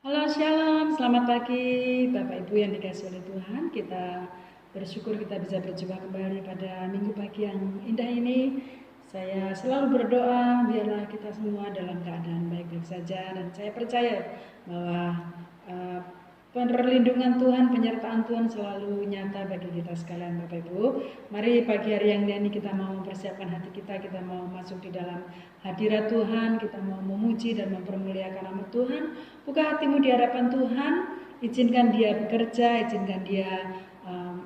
Halo Shalom, selamat pagi Bapak Ibu yang dikasihi oleh Tuhan. Kita bersyukur kita bisa berjumpa kembali pada minggu pagi yang indah ini. Saya selalu berdoa biarlah kita semua dalam keadaan baik-baik saja, dan saya percaya bahwa perlindungan Tuhan, penyertaan Tuhan selalu nyata bagi kita sekalian Bapak Ibu. Mari pagi hari yang ini kita mau mempersiapkan hati kita mau masuk di dalam hadirat Tuhan, kita mau memuji dan mempermuliakan nama Tuhan. Buka hatimu di hadapan Tuhan, izinkan Dia bekerja, izinkan Dia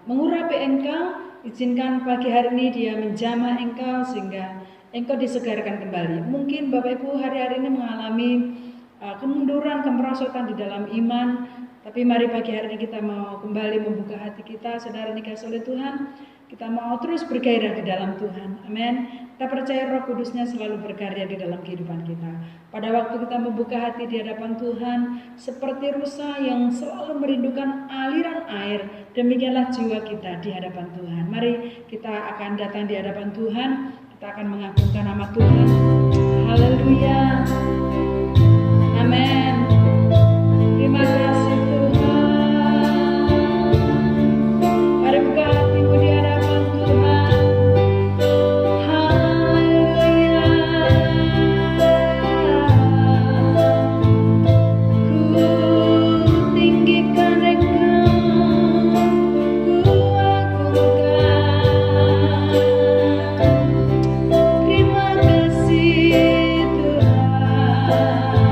mengurapi engkau, izinkan pagi hari ini Dia menjamah engkau sehingga engkau disegarkan kembali. Mungkin Bapak Ibu hari-hari ini mengalami kemunduran, kemerosotan di dalam iman, tapi mari pagi hari ini kita mau kembali membuka hati kita, saudara dikasihi oleh Tuhan. Kita mau terus bergairah di dalam Tuhan. Amin. Kita percaya Roh Kudusnya selalu berkarya di dalam kehidupan kita. Pada waktu kita membuka hati di hadapan Tuhan, seperti rusa yang selalu merindukan aliran air, demikianlah jiwa kita di hadapan Tuhan. Mari kita akan datang di hadapan Tuhan, kita akan mengagungkan nama Tuhan. Haleluya. Amin. Terima kasih Tuhan. Mari buka hatimu di hadapan Tuhan. Haleluya. Ku tinggikan Engkau, ku agungkan. Terima kasih Tuhan.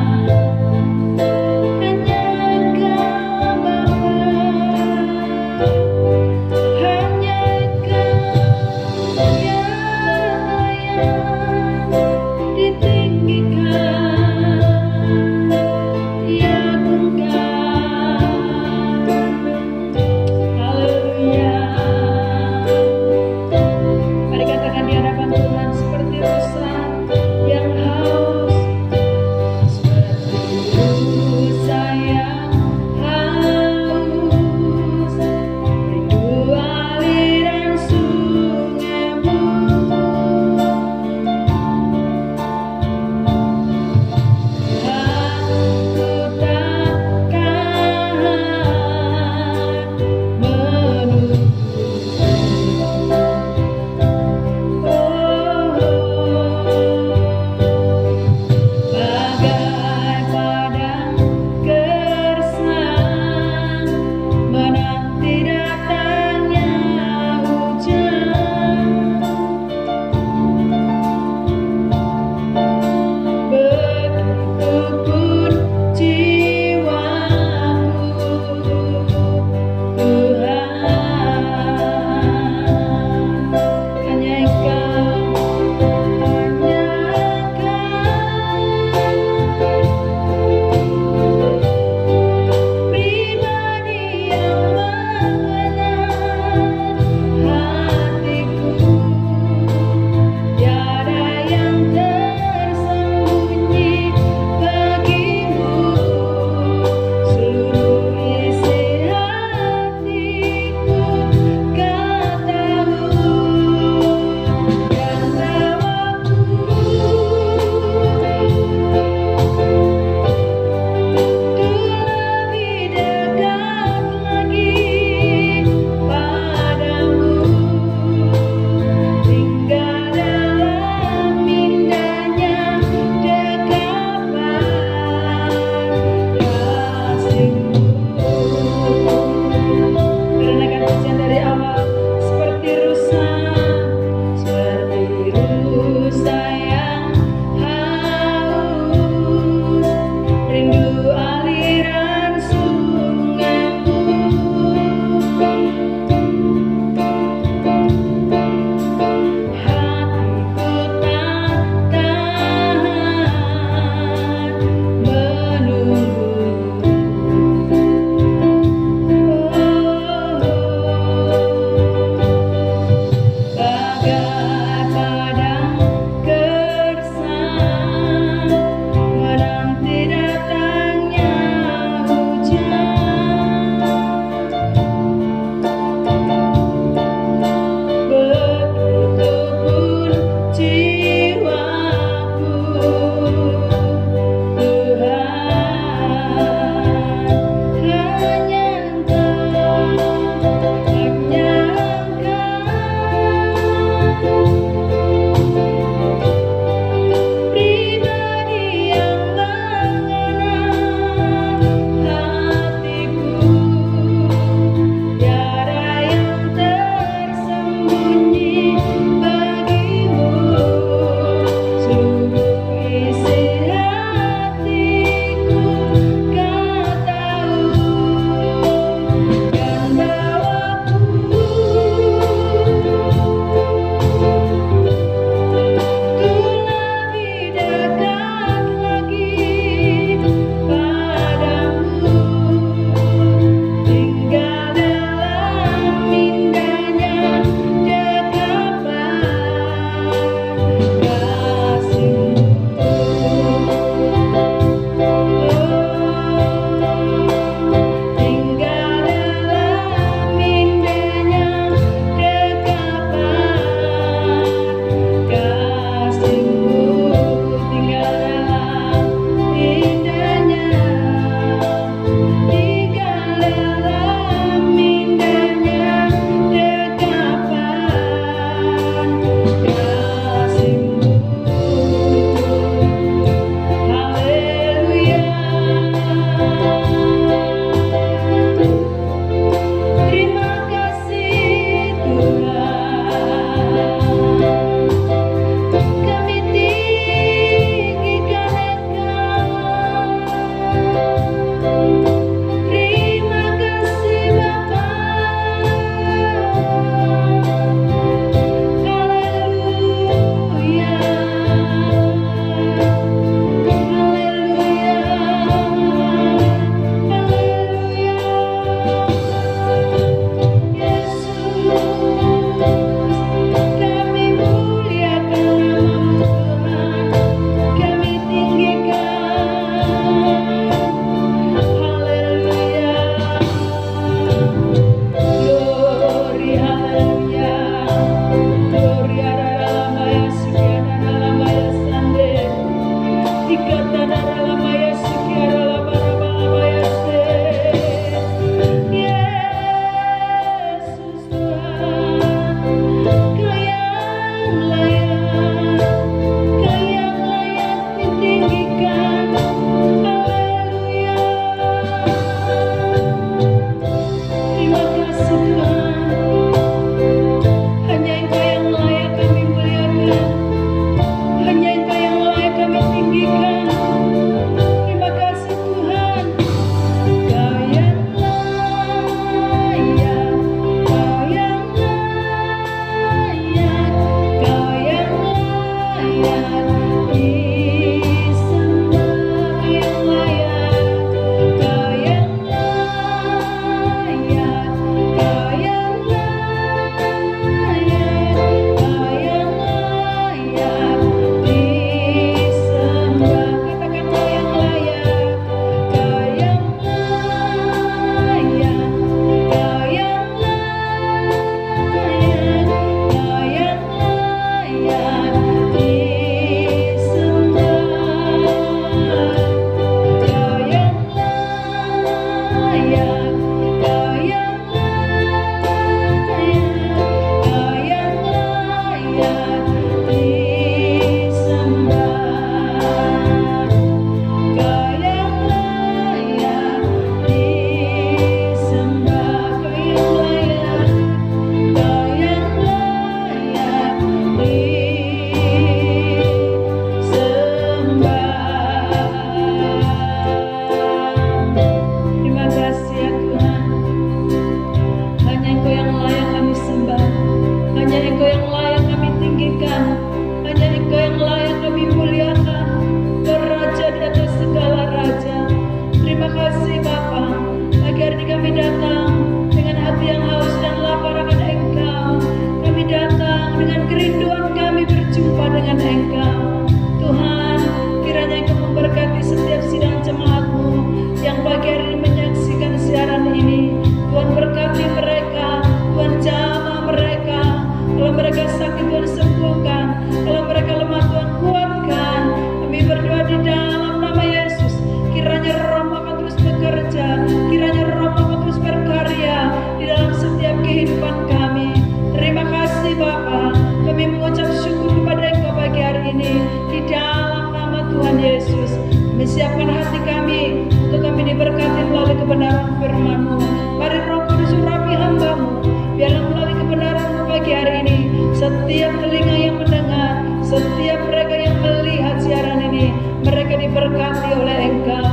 kebenaran firman-Mu. Mari Roh Kudus urapi hamba-Mu, biarlah melalui kebenaran-Mu pagi hari ini setiap telinga yang mendengar, setiap mereka yang melihat siaran ini, mereka diberkati oleh Engkau.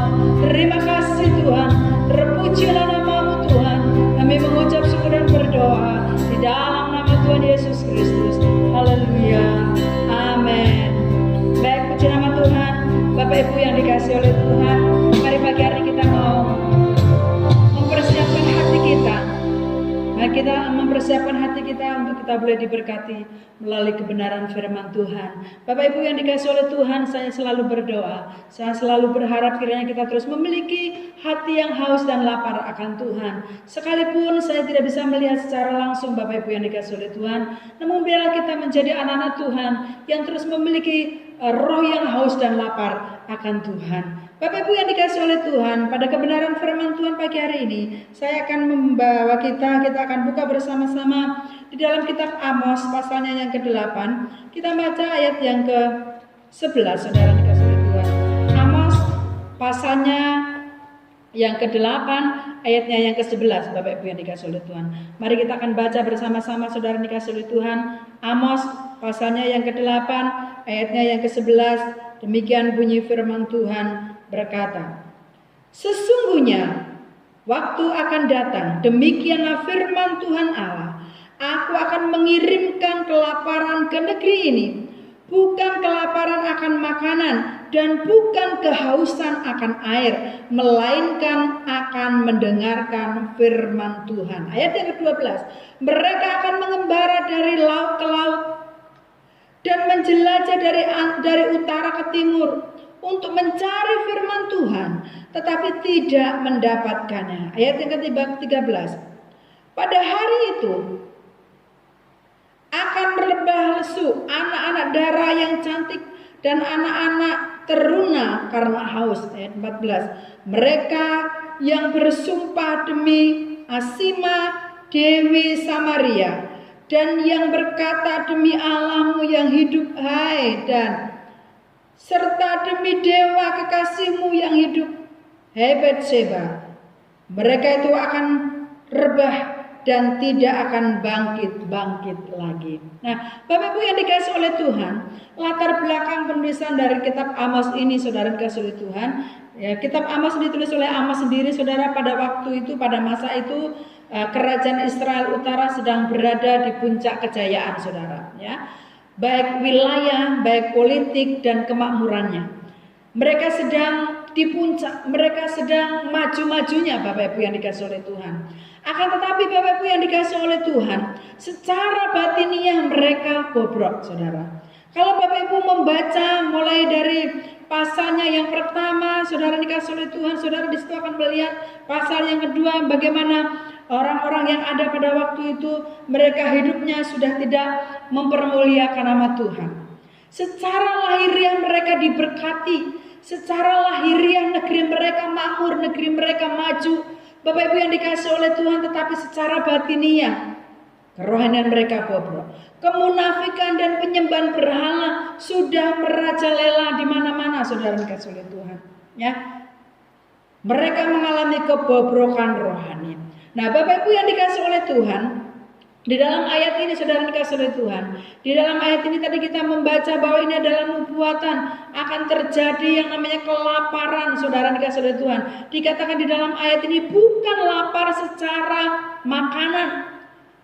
Terima kasih Tuhan, terpujilah nama-Mu Tuhan. Kami mengucap syukur dan berdoa di dalam nama Tuhan Yesus Kristus. Haleluya, amin. Baik, puji nama Tuhan. Bapak Ibu yang dikasihi oleh Tuhan, mari pagi hari kita mau mempersiapkan hati kita. Mari kita mempersiapkan hati kita untuk kita boleh diberkati melalui kebenaran firman Tuhan. Bapak Ibu yang dikasihi oleh Tuhan, saya selalu berdoa, saya selalu berharap kiranya kita terus memiliki hati yang haus dan lapar akan Tuhan. Sekalipun saya tidak bisa melihat secara langsung Bapak Ibu yang dikasihi oleh Tuhan, namun biarlah kita menjadi anak-anak Tuhan yang terus memiliki roh yang haus dan lapar akan Tuhan. Bapak Ibu yang dikasihi oleh Tuhan, pada kebenaran firman Tuhan pagi hari ini, saya akan membawa kita akan buka bersama-sama di dalam kitab Amos pasalnya yang ke-8. Kita baca ayat yang ke-11, saudara dikasihi oleh Tuhan. Amos pasalnya yang ke-8, ayatnya yang ke-11, Bapak Ibu yang dikasihi oleh Tuhan. Mari kita akan baca bersama-sama, saudara dikasihi oleh Tuhan. Amos pasalnya yang ke-8, ayatnya yang ke-11. Demikian bunyi firman Tuhan berkata, sesungguhnya waktu akan datang, demikianlah firman Tuhan Allah, aku akan mengirimkan kelaparan ke negeri ini, bukan kelaparan akan makanan dan bukan kehausan akan air, melainkan akan mendengarkan firman Tuhan. Ayat yang ke-12, mereka akan mengembara dari laut ke laut dan menjelajah dari utara ke timur untuk mencari firman Tuhan, tetapi tidak mendapatkannya. Ayat yang ke-13, pada hari itu akan merebah lesu anak-anak darah yang cantik dan anak-anak teruna karena haus. Ayat 14, mereka yang bersumpah demi Asima Dewi Samaria dan yang berkata demi Allahmu yang hidup, hai dan serta demi dewa kekasihmu yang hidup, hai Betseba, mereka itu akan rebah dan tidak akan bangkit lagi. Nah, Bapak Ibu yang dikasihi oleh Tuhan, latar belakang penulisan dari kitab Amos ini, saudara dikasihi oleh Tuhan, ya, kitab Amos ditulis oleh Amos sendiri, saudara. Pada waktu itu, pada masa itu, kerajaan Israel Utara sedang berada di puncak kejayaan, saudara. Ya, baik wilayah, baik politik dan kemakmurannya. Mereka sedang di puncak, mereka sedang maju-majunya, Bapak Ibu yang dikasihi oleh Tuhan. Akan tetapi Bapak Ibu yang dikasihi oleh Tuhan, secara batiniah mereka bobrok, saudara. Kalau Bapak Ibu membaca mulai dari pasalnya yang pertama, saudara dikasihi oleh Tuhan, saudara di situ akan melihat pasal yang kedua, bagaimana orang-orang yang ada pada waktu itu, mereka hidupnya sudah tidak mempermuliakan nama Tuhan. Secara lahiriah mereka diberkati, secara lahiriah negeri mereka makmur, negeri mereka maju, Bapak Ibu yang dikasihi oleh Tuhan, tetapi secara batiniah kerohanian mereka bobrok. Kemunafikan dan penyembahan berhala sudah merajalela di mana-mana, saudara dikasihi oleh Tuhan. Ya, mereka mengalami kebobrokan rohani. Nah, Bapak Ibu yang dikasihi oleh Tuhan, di dalam ayat ini, saudara dikasihi oleh Tuhan, di dalam ayat ini tadi kita membaca bahwa ini adalah nubuatan akan terjadi yang namanya kelaparan, saudara dikasihi oleh Tuhan. Dikatakan di dalam ayat ini bukan lapar secara makanan,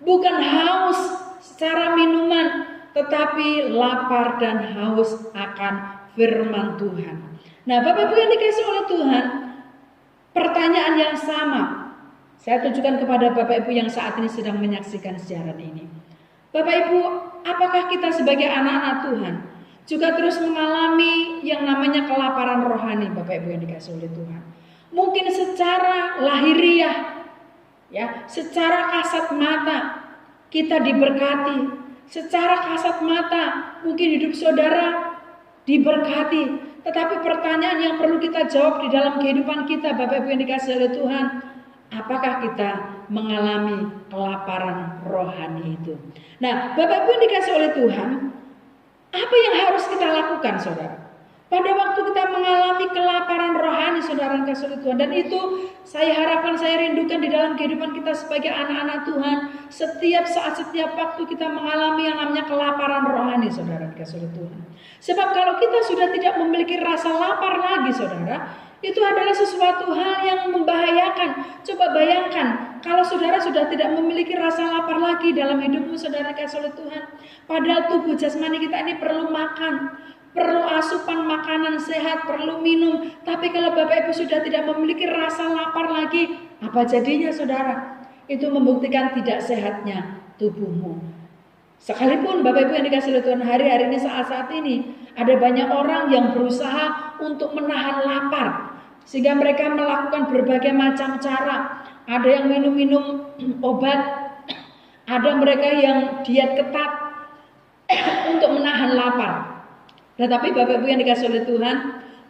bukan haus secara minuman, tetapi lapar dan haus akan firman Tuhan. Nah, Bapak Ibu yang dikasihi oleh Tuhan, pertanyaan yang sama saya tujukan kepada Bapak Ibu yang saat ini sedang menyaksikan siaran ini. Bapak Ibu, apakah kita sebagai anak-anak Tuhan juga terus mengalami yang namanya kelaparan rohani, Bapak Ibu yang dikasihi oleh Tuhan? Mungkin secara lahiriah, ya, secara kasat mata kita diberkati, secara kasat mata mungkin hidup saudara diberkati. Tetapi pertanyaan yang perlu kita jawab di dalam kehidupan kita, Bapak Ibu yang dikasihi oleh Tuhan, apakah kita mengalami kelaparan rohani itu? Nah, Bapak Ibu yang dikasihi oleh Tuhan, apa yang harus kita lakukan, saudara? Pada waktu kita mengalami kelaparan rohani, saudara yang kasih oleh Tuhan, dan itu saya harapkan, saya rindukan di dalam kehidupan kita sebagai anak-anak Tuhan. Setiap saat, setiap waktu kita mengalami yang namanya kelaparan rohani, saudara yang kasih oleh Tuhan. Sebab kalau kita sudah tidak memiliki rasa lapar lagi, saudara, itu adalah sesuatu hal yang membahayakan. Coba bayangkan, kalau saudara sudah tidak memiliki rasa lapar lagi dalam hidupmu, saudara kasih oleh Tuhan. Padahal tubuh jasmani kita ini perlu makan, perlu asupan makanan sehat, perlu minum. Tapi kalau Bapak Ibu sudah tidak memiliki rasa lapar lagi, apa jadinya, saudara? Itu membuktikan tidak sehatnya tubuhmu. Sekalipun Bapak Ibu yang dikasih oleh Tuhan, hari-hari ini, saat-saat ini, ada banyak orang yang berusaha untuk menahan lapar, sehingga mereka melakukan berbagai macam cara. Ada yang minum-minum obat, ada mereka yang diet ketat untuk menahan lapar. Tetapi Bapak Ibu yang dikasih oleh Tuhan,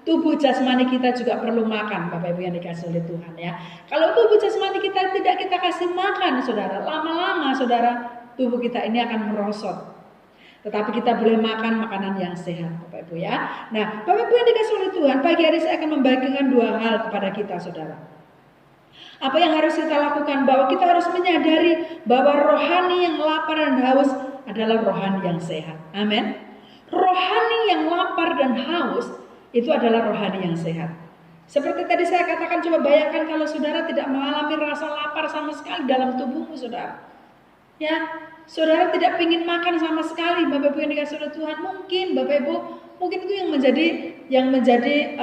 tubuh jasmani kita juga perlu makan, Bapak Ibu yang dikasih oleh Tuhan ya. Kalau tubuh jasmani kita tidak kita kasih makan, saudara, lama-lama saudara, tubuh kita ini akan merosot. Tetapi kita boleh makan makanan yang sehat, Bapak Ibu ya. Nah, Bapak Ibu yang dikasih oleh Tuhan, pagi hari saya akan membagikan dua hal kepada kita, saudara. Apa yang harus kita lakukan? Bahwa kita harus menyadari bahwa rohani yang lapar dan haus adalah rohani yang sehat. Amin. Rohani yang lapar dan haus itu adalah rohani yang sehat. Seperti tadi saya katakan, coba bayangkan kalau saudara tidak mengalami rasa lapar sama sekali dalam tubuhmu, saudara. Ya, saudara tidak ingin makan sama sekali, Bapak Ibu yang dikasih oleh Tuhan. Mungkin Bapak Ibu, mungkin itu yang menjadi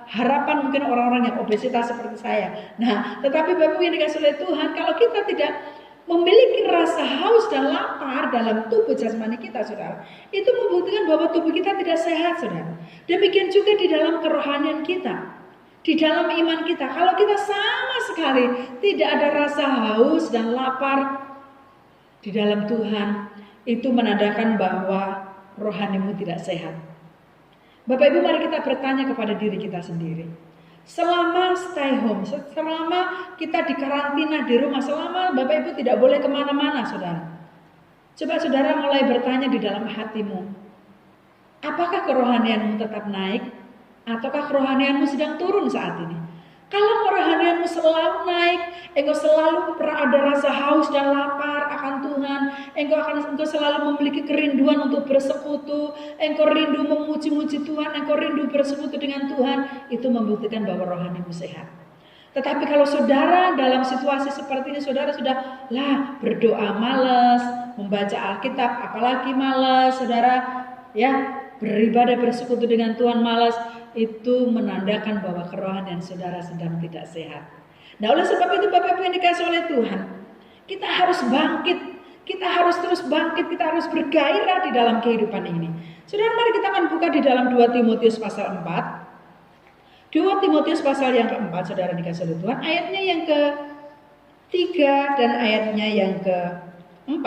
harapan mungkin orang-orang yang obesitas seperti saya. Nah, tetapi Bapak Ibu yang dikasih oleh Tuhan, kalau kita tidak memiliki rasa haus dan lapar dalam tubuh jasmani kita, saudara, itu membuktikan bahwa tubuh kita tidak sehat, saudara. Demikian juga di dalam kerohanian kita, di dalam iman kita. Kalau kita sama sekali tidak ada rasa haus dan lapar di dalam Tuhan, itu menandakan bahwa rohanimu tidak sehat. Bapak Ibu, mari kita bertanya kepada diri kita sendiri. Selama stay home, selama kita di karantina di rumah, selama Bapak Ibu tidak boleh kemana-mana, saudara. Coba saudara mulai bertanya di dalam hatimu. Apakah kerohanianmu tetap naik? Ataukah kerohanianmu sedang turun saat ini? Kalau kerohanianmu selalu naik, engkau selalu ada rasa haus dan lapar akan Tuhan, engkau selalu memiliki kerinduan untuk bersekutu, engkau rindu memuji-muji Tuhan, engkau rindu bersekutu dengan Tuhan, itu membuktikan bahwa rohanimu sehat. Tetapi kalau saudara dalam situasi seperti ini, saudara sudah berdoa malas, membaca Alkitab apalagi malas, saudara ya, beribadah bersekutu dengan Tuhan malas, itu menandakan bahwa kerohanian saudara sedang tidak sehat. Nah, oleh sebab itu Bapak Ibu yang dikasih oleh Tuhan, kita harus bangkit, kita harus terus bangkit, kita harus bergairah di dalam kehidupan ini. Saudara, mari kita akan buka di dalam 2 Timotius pasal 4. 2 Timotius pasal yang keempat, saudara dikasih oleh Tuhan, ayatnya yang ke-3 dan ayatnya yang ke-4.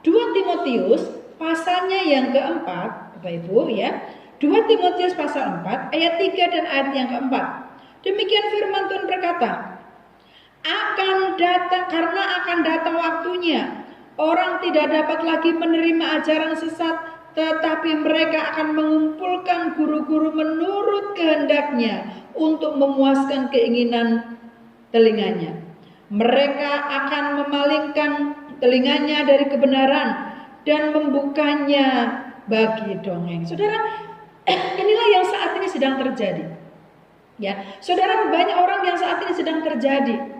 2 Timotius pasalnya yang keempat, Bapak Ibu ya. 2 Timotius pasal 4 ayat 3 dan ayat yang keempat. Demikian firman Tuhan berkata, karena akan datang waktunya, orang tidak dapat lagi menerima ajaran sesat, tetapi mereka akan mengumpulkan guru-guru menurut kehendaknya untuk memuaskan keinginan telinganya. Mereka akan memalingkan telinganya dari kebenaran dan membukanya bagi dongeng. Saudara, inilah yang saat ini sedang terjadi. Ya, saudara, banyak orang yang saat ini sedang terjadi.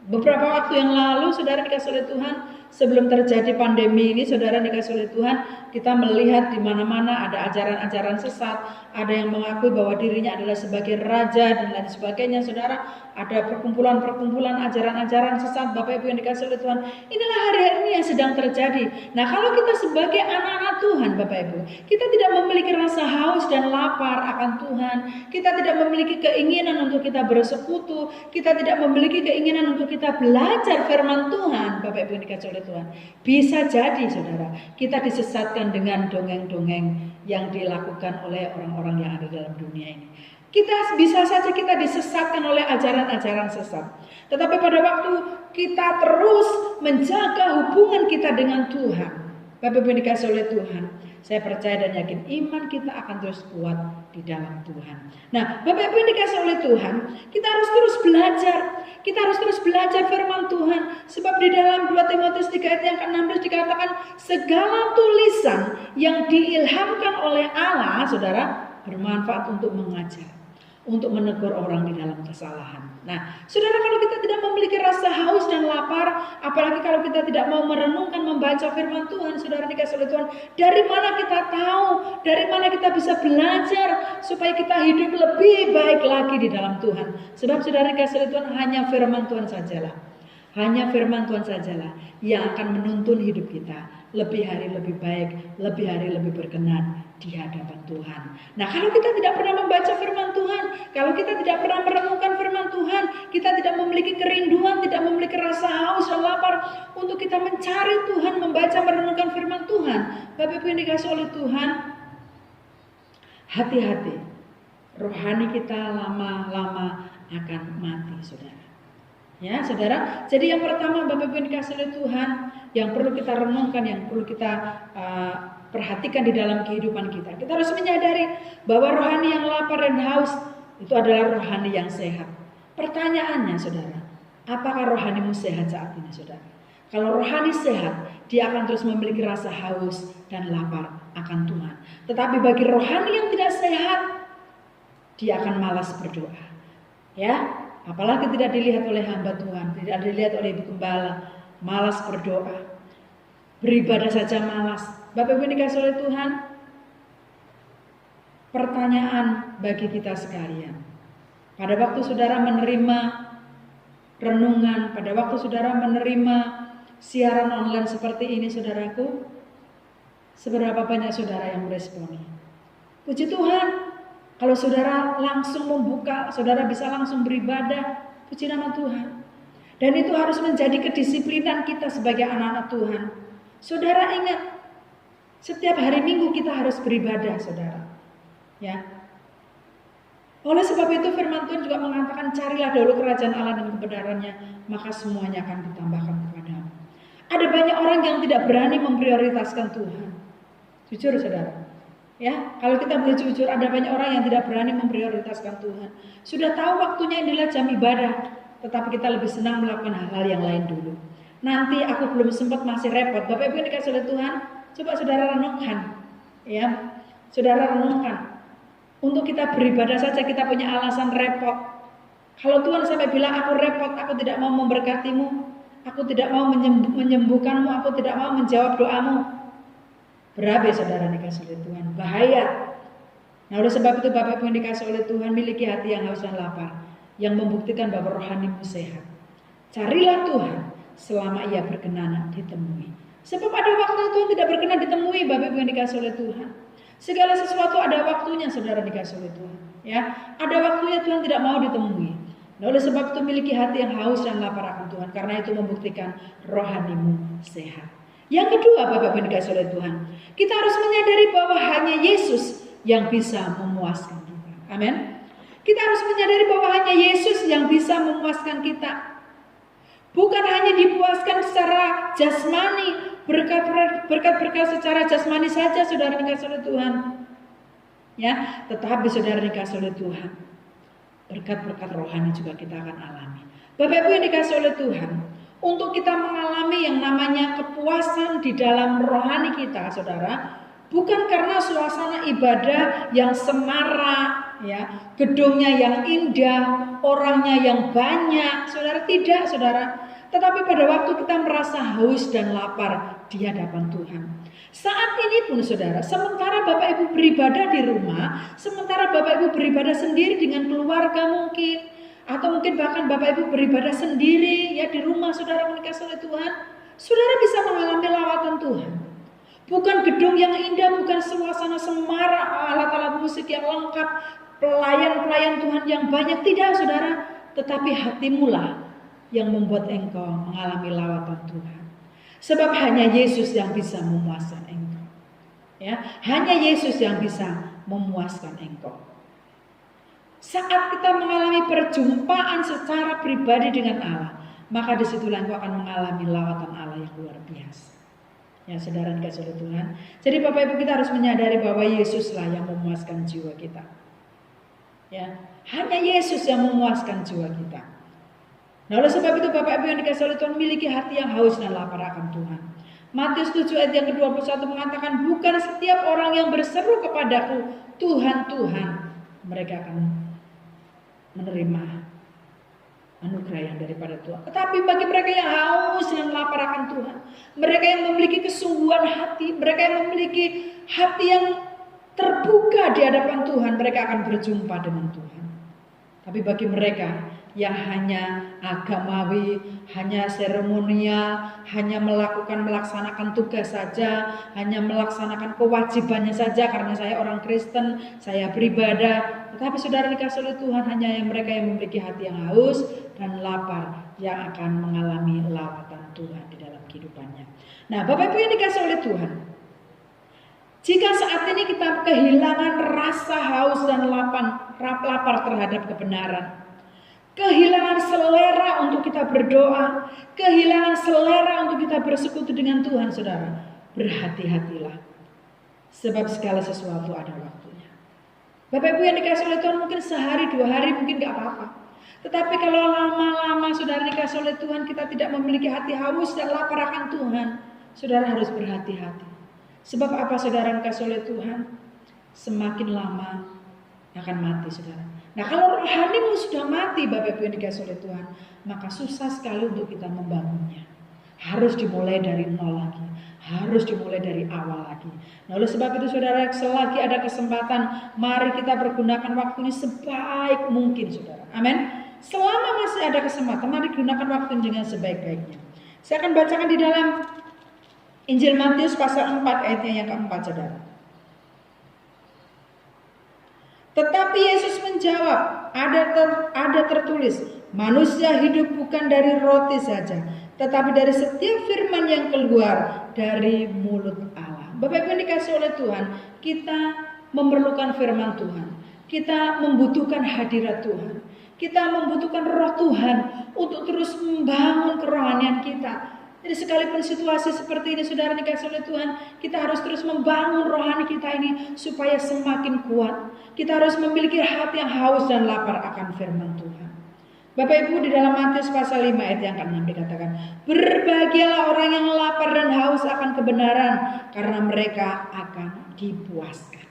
Beberapa waktu yang lalu, saudara dikasih oleh Tuhan, sebelum terjadi pandemi ini, saudara dikasih oleh Tuhan, kita melihat di mana-mana ada ajaran-ajaran sesat, ada yang mengakui bahwa dirinya adalah sebagai raja dan lain sebagainya, saudara. Ada perkumpulan-perkumpulan ajaran-ajaran sesat, Bapak Ibu yang dikasih oleh Tuhan. Inilah hari-hari ini yang sedang terjadi. Nah, kalau kita sebagai anak-anak Tuhan, Bapak Ibu, kita tidak memiliki rasa haus dan lapar akan Tuhan, kita tidak memiliki keinginan untuk kita bersekutu, kita tidak memiliki keinginan untuk kita belajar firman Tuhan, Bapak Ibu yang dikasih oleh Tuhan, bisa jadi, saudara, kita disesatkan dengan dongeng-dongeng yang dilakukan oleh orang-orang yang ada dalam dunia ini. Kita bisa saja kita disesatkan oleh ajaran-ajaran sesat. Tetapi pada waktu kita terus menjaga hubungan kita dengan Tuhan, Bapak Ibu dikasih oleh Tuhan, Saya percaya dan yakin iman kita akan terus kuat di dalam Tuhan. Nah, Bapak Ibu yang dikasih oleh Tuhan, kita harus terus belajar. Kita harus terus belajar firman Tuhan. Sebab di dalam 2 Timotius 3 ayat yang ke-16 dikatakan, segala tulisan yang diilhamkan oleh Allah, saudara, bermanfaat untuk mengajar, untuk menegur orang di dalam kesalahan. Nah, saudara, kalau kita tidak memiliki rasa haus dan lapar, apalagi kalau kita tidak mau merenungkan, membaca firman Tuhan, saudara dikasih oleh Tuhan, dari mana kita tahu, dari mana kita bisa belajar supaya kita hidup lebih baik lagi di dalam Tuhan. Sebab saudara dikasih oleh Tuhan, hanya firman Tuhan sajalah. Hanya firman Tuhan sajalah yang akan menuntun hidup kita lebih hari lebih baik, lebih hari lebih berkenan di hadapan Tuhan. Nah, kalau kita tidak pernah membaca firman Tuhan, kalau kita tidak pernah merenungkan firman Tuhan, kita tidak memiliki kerinduan, tidak memiliki rasa haus dan lapar untuk kita mencari Tuhan, membaca, merenungkan firman Tuhan. Bapak Ibu yang dikasih oleh Tuhan, hati-hati. Rohani kita lama-lama akan mati, saudara. Ya, saudara. Jadi yang pertama, Bapak Ibu yang dikasih oleh Tuhan, yang perlu kita renungkan, yang perlu kita perhatikan di dalam kehidupan kita. Kita harus menyadari bahwa rohani yang lapar dan haus itu adalah rohani yang sehat. Pertanyaannya, saudara, apakah rohanimu sehat saat ini, saudara? Kalau rohani sehat, dia akan terus memiliki rasa haus dan lapar akan Tuhan. Tetapi bagi rohani yang tidak sehat, dia akan malas berdoa. Ya, apalagi tidak dilihat oleh hamba Tuhan, tidak dilihat oleh ibu gembala, malas berdoa, beribadah saja malas. Bapak Ibu dikasih oleh Tuhan, pertanyaan bagi kita sekalian. Pada waktu saudara menerima renungan, pada waktu saudara menerima siaran online seperti ini, saudaraku, seberapa banyak saudara yang meresponi? Puji Tuhan, kalau saudara langsung membuka, saudara bisa langsung beribadah, puji nama Tuhan. Dan itu harus menjadi kedisiplinan kita sebagai anak-anak Tuhan. Saudara ingat, setiap hari Minggu kita harus beribadah, saudara. Ya. Oleh sebab itu firman Tuhan juga mengatakan, carilah dahulu kerajaan Allah dan kebenarannya, maka semuanya akan ditambahkan kepadamu. Ada banyak orang yang tidak berani memprioritaskan Tuhan. Jujur, saudara. Ya, kalau kita boleh jujur, ada banyak orang yang tidak berani memprioritaskan Tuhan. Sudah tahu waktunya inilah jam ibadah, tetapi kita lebih senang melakukan hal-hal yang lain dulu. Nanti aku belum sempat, masih repot. Bapak Ibu yang dikasih oleh Tuhan, coba saudara renungkan. Ya, saudara renungkan. Untuk kita beribadah saja kita punya alasan repot. Kalau Tuhan sampai bilang aku repot, aku tidak mau memberkatimu, aku tidak mau menyembuhkanmu, aku tidak mau menjawab doamu. Berabe saudara dikasih oleh Tuhan, bahaya. Nah, oleh sebab itu Bapak Ibu yang dikasih oleh Tuhan, miliki hati yang haus dan lapar, yang membuktikan bahwa rohanimu sehat. Carilah Tuhan selama ia berkenan ditemui. Sebab ada waktu Tuhan tidak berkenan ditemui, Bapak Ibu yang dikasih oleh Tuhan. Segala sesuatu ada waktunya, saudara dikasih oleh Tuhan. Ya, ada waktunya Tuhan tidak mau ditemui. Nah, oleh sebab itu miliki hati yang haus dan lapar akan Tuhan, karena itu membuktikan rohanimu sehat. Yang kedua, Bapak Ibu dikasih oleh Tuhan, kita harus menyadari bahwa hanya Yesus yang bisa memuaskan kita. Amin. Kita harus menyadari bahwa hanya Yesus yang bisa memuaskan kita. Bukan hanya dipuaskan secara jasmani, berkat-berkat secara jasmani saja saudara dikasih oleh Tuhan. Ya, tetapi saudara dikasih oleh Tuhan, berkat-berkat rohani juga kita akan alami. Bapak Ibu yang dikasih oleh Tuhan, untuk kita mengalami yang namanya kepuasan di dalam rohani kita, saudara, bukan karena suasana ibadah yang semarak, ya, gedungnya yang indah, orangnya yang banyak, saudara, tidak, saudara. Tetapi pada waktu kita merasa haus dan lapar di hadapan Tuhan. Saat ini pun, saudara, sementara Bapak Ibu beribadah di rumah, sementara Bapak Ibu beribadah sendiri dengan keluarga mungkin, atau mungkin bahkan Bapak Ibu beribadah sendiri ya di rumah saudara dikasih oleh Tuhan, saudara bisa mengalami lawatan Tuhan. Bukan gedung yang indah, bukan suasana semarak, alat-alat musik yang lengkap, pelayan-pelayan Tuhan yang banyak, tidak saudara. Tetapi hatimu lah yang membuat engkau mengalami lawatan Tuhan. Sebab hanya Yesus yang bisa memuaskan engkau. Ya, hanya Yesus yang bisa memuaskan engkau. Saat kita mengalami perjumpaan secara pribadi dengan Allah, maka disitulah engkau akan mengalami lawatan Allah yang luar biasa. Ya, saudara dikasih oleh Tuhan. Jadi Bapak Ibu, kita harus menyadari bahwa Yesuslah yang memuaskan jiwa kita. Ya, hanya Yesus yang memuaskan jiwa kita. Nah, oleh sebab itu Bapak Ibu yang dikasih oleh Tuhan, miliki hati yang haus dan lapar akan Tuhan. Matius 7 ayat yang ke-21 mengatakan, bukan setiap orang yang berseru kepadaku, Tuhan, Tuhan, mereka akan menerima anugerah yang daripada Tuhan. Tetapi bagi mereka yang haus dan lapar akan Tuhan, mereka yang memiliki kesungguhan hati, mereka yang memiliki hati yang terbuka di hadapan Tuhan, mereka akan berjumpa dengan Tuhan. Tapi bagi mereka yang hanya agamawi, hanya seremonial, hanya melaksanakan tugas saja, hanya melaksanakan kewajibannya saja karena saya orang Kristen, saya beribadah. Tetapi saudara dikasih oleh Tuhan, hanya yang mereka yang memiliki hati yang haus dan lapar yang akan mengalami lawatan Tuhan di dalam kehidupannya. Nah, Bapak Ibu yang dikasih oleh Tuhan, jika saat ini kita kehilangan rasa haus dan lapar terhadap kebenaran, kehilangan selera untuk kita berdoa, kehilangan selera untuk kita bersekutu dengan Tuhan, saudara, berhati-hatilah. Sebab segala sesuatu ada waktunya. Bapak Ibu yang dikasih oleh Tuhan, mungkin sehari 2 hari mungkin gak apa-apa. Tetapi kalau lama-lama saudara dikasih oleh Tuhan, kita tidak memiliki hati haus dan lapar akan Tuhan, saudara harus berhati-hati. Sebab apa saudara dikasih oleh Tuhan? Semakin lama akan mati saudara. Nah, kalau rohanimu sudah mati Bapak Ibu yang dikasih oleh Tuhan, maka susah sekali untuk kita membangunnya. Harus dimulai dari nol lagi. Harus dimulai dari awal lagi. Nah, oleh sebab itu saudara, selagi ada kesempatan, mari kita pergunakan waktu ini sebaik mungkin saudara. Amin. Selama masih ada kesempatan, mari gunakan waktu dengan sebaik-baiknya. Saya akan bacakan di dalam Injil Matius pasal 4 ayatnya yang keempat saudara. Tetapi Yesus menjawab, ada tertulis, manusia hidup bukan dari roti saja, tetapi dari setiap firman yang keluar dari mulut Allah. Bapak Ibu yang dikasih oleh Tuhan, kita memerlukan firman Tuhan. Kita membutuhkan hadirat Tuhan. Kita membutuhkan roh Tuhan untuk terus membangun kerohanian kita. Jadi sekalipun situasi seperti ini saudara dikasih oleh Tuhan, kita harus terus membangun rohani kita ini supaya semakin kuat. Kita harus memiliki hati yang haus dan lapar akan firman Tuhan. Bapak Ibu, di dalam Matius pasal 5 ayat yang ke-6 dikatakan, berbahagialah orang yang lapar dan haus akan kebenaran, karena mereka akan dipuaskan.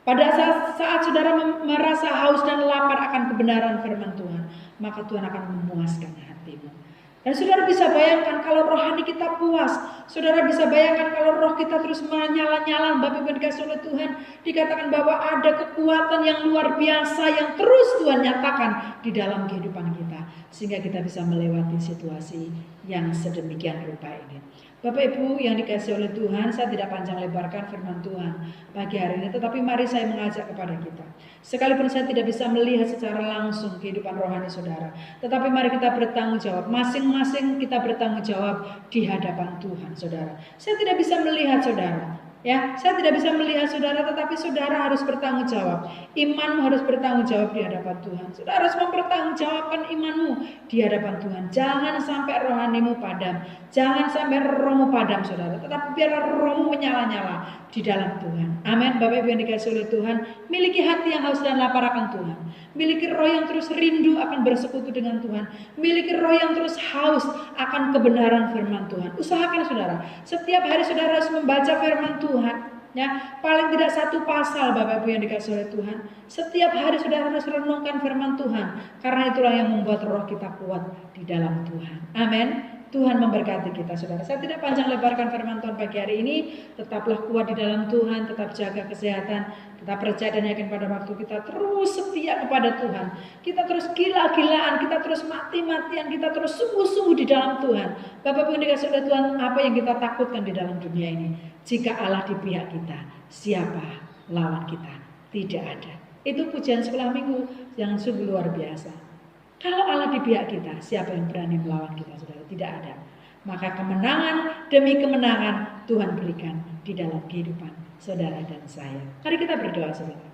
Pada saat saudara merasa haus dan lapar akan kebenaran firman Tuhan, maka Tuhan akan memuaskan hatimu. Dan saudara bisa bayangkan kalau rohani kita puas. Saudara bisa bayangkan kalau roh kita terus menyala-nyala. Bapak Ibu dikasih oleh Tuhan, dikatakan bahwa ada kekuatan yang luar biasa yang terus Tuhan nyatakan di dalam kehidupan kita, sehingga kita bisa melewati situasi yang sedemikian rupa ini. Bapak Ibu yang dikasih oleh Tuhan, saya tidak panjang lebarkan firman Tuhan pagi hari ini, tetapi mari saya mengajak kepada kita. Sekalipun saya tidak bisa melihat secara langsung kehidupan rohani saudara, tetapi mari kita bertanggung jawab. Masing-masing kita bertanggung jawab di hadapan Tuhan saudara. Saya tidak bisa melihat saudara. Ya, saya tidak bisa melihat saudara, tetapi saudara harus bertanggung jawab. Imanmu harus bertanggung jawab di hadapan Tuhan. Saudara harus mempertanggungjawabkan imanmu di hadapan Tuhan. Jangan sampai rohanimu padam. Jangan sampai rohmu padam saudara. Tetapi biarlah rohmu menyala-nyala di dalam Tuhan. Amin. Bapak Ibu yang dikasih oleh Tuhan, miliki hati yang haus dan lapar akan Tuhan. Miliki roh yang terus rindu akan bersekutu dengan Tuhan. Miliki roh yang terus haus akan kebenaran firman Tuhan. Usahakan saudara, setiap hari saudara harus membaca firman Tuhan. Ya, paling tidak 1 pasal Bapak Ibu yang dikasih oleh Tuhan. Setiap hari saudara harus renungkan firman Tuhan. Karena itulah yang membuat roh kita kuat di dalam Tuhan. Amin. Tuhan memberkati kita saudara. Saya tidak panjang lebarkan firman Tuhan pagi hari ini. Tetaplah kuat di dalam Tuhan. Tetap jaga kesehatan. Tetap percaya dan yakin pada waktu kita terus setia kepada Tuhan. Kita terus gila-gilaan. Kita terus mati-matian. Kita terus sungguh-sungguh di dalam Tuhan. Bapak Ibu yang dikasih oleh Tuhan, apa yang kita takutkan di dalam dunia ini? Jika Allah di pihak kita, siapa lawan kita? Tidak ada. Itu pujian sekolah minggu yang sungguh luar biasa. Kalau Allah di pihak kita, siapa yang berani melawan kita saudara? Tidak ada. Maka kemenangan demi kemenangan Tuhan berikan di dalam kehidupan saudara dan saya. Mari kita berdoa saudara.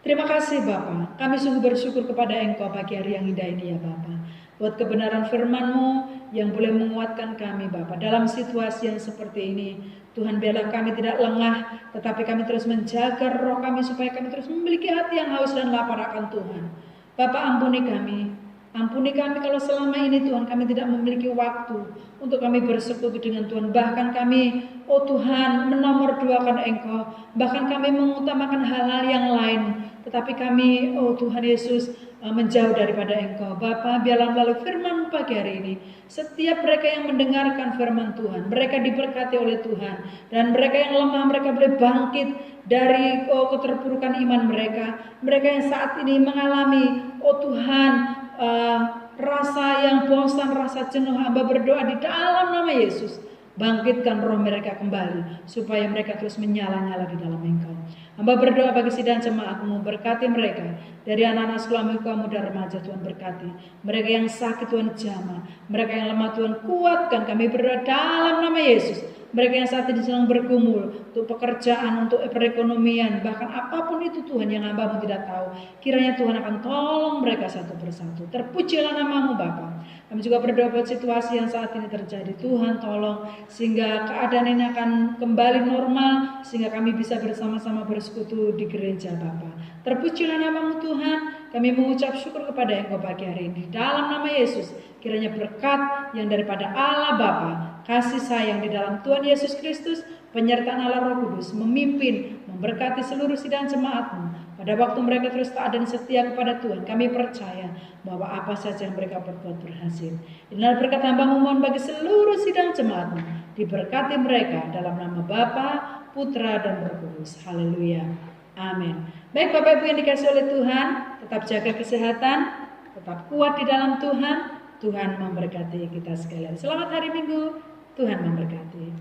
Terima kasih Bapa, kami sungguh bersyukur kepada Engkau pagi hari yang indah ini ya Bapa. Buat kebenaran firman-Mu yang boleh menguatkan kami Bapa dalam situasi yang seperti ini. Tuhan, biarlah kami tidak lengah, tetapi kami terus menjaga roh kami supaya kami terus memiliki hati yang haus dan lapar akan Tuhan. Bapa, ampuni kami. Ampuni kami kalau selama ini Tuhan kami tidak memiliki waktu untuk kami bersekutu dengan Tuhan. Bahkan kami, oh Tuhan, menomorduakan Engkau. Bahkan kami mengutamakan hal-hal yang lain. Tetapi kami, oh Tuhan Yesus, menjauh daripada Engkau. Bapa, biarlah melalui firman pagi hari ini, setiap mereka yang mendengarkan firman Tuhan, mereka diberkati oleh Tuhan. Dan mereka yang lemah, mereka boleh bangkit dari keterpurukan iman mereka. Mereka yang saat ini mengalami, oh Tuhan, rasa yang bosan, rasa jenuh, hamba berdoa di dalam nama Yesus, bangkitkan roh mereka kembali supaya mereka terus menyala-nyala di dalam Engkau. Hamba berdoa bagi sidang jemaat-Mu, berkati mereka dari anak-anak sekolah muda, muda remaja, Tuhan berkati. Mereka yang sakit Tuhan jamah, mereka yang lemah Tuhan kuatkan. Kami berdoa dalam nama Yesus. Mereka yang saat ini sedang bergumul untuk pekerjaan, untuk perekonomian, bahkan apapun itu Tuhan yang hamba-Mu tidak tahu, kiranya Tuhan akan tolong mereka satu persatu. Terpujilah nama-Mu Bapa. Kami juga berdoa buat situasi yang saat ini terjadi. Tuhan tolong sehingga keadaan ini akan kembali normal, sehingga kami bisa bersama-sama bersekutu di gereja Bapa. Terpujilah nama-Mu Tuhan. Kami mengucap syukur kepada Engkau pagi hari ini. Dalam nama Yesus, kiranya berkat yang daripada Allah Bapa, kasih sayang di dalam Tuhan Yesus Kristus, penyertaan Allah Roh Kudus memimpin, memberkati seluruh sidang jemaat-Mu. Pada waktu mereka terus taat dan setia kepada Tuhan, kami percaya bahwa apa saja yang mereka perbuat berhasil. Inilah berkat hamba memohon bagi seluruh sidang jemaat-Mu. Diberkati mereka dalam nama Bapa, Putra dan Roh Kudus. Haleluya. Amin. Baik Bapak Ibu yang dikasihi oleh Tuhan, tetap jaga kesehatan, tetap kuat di dalam Tuhan. Tuhan memberkati kita sekalian. Selamat hari Minggu. Tuhan memberkati.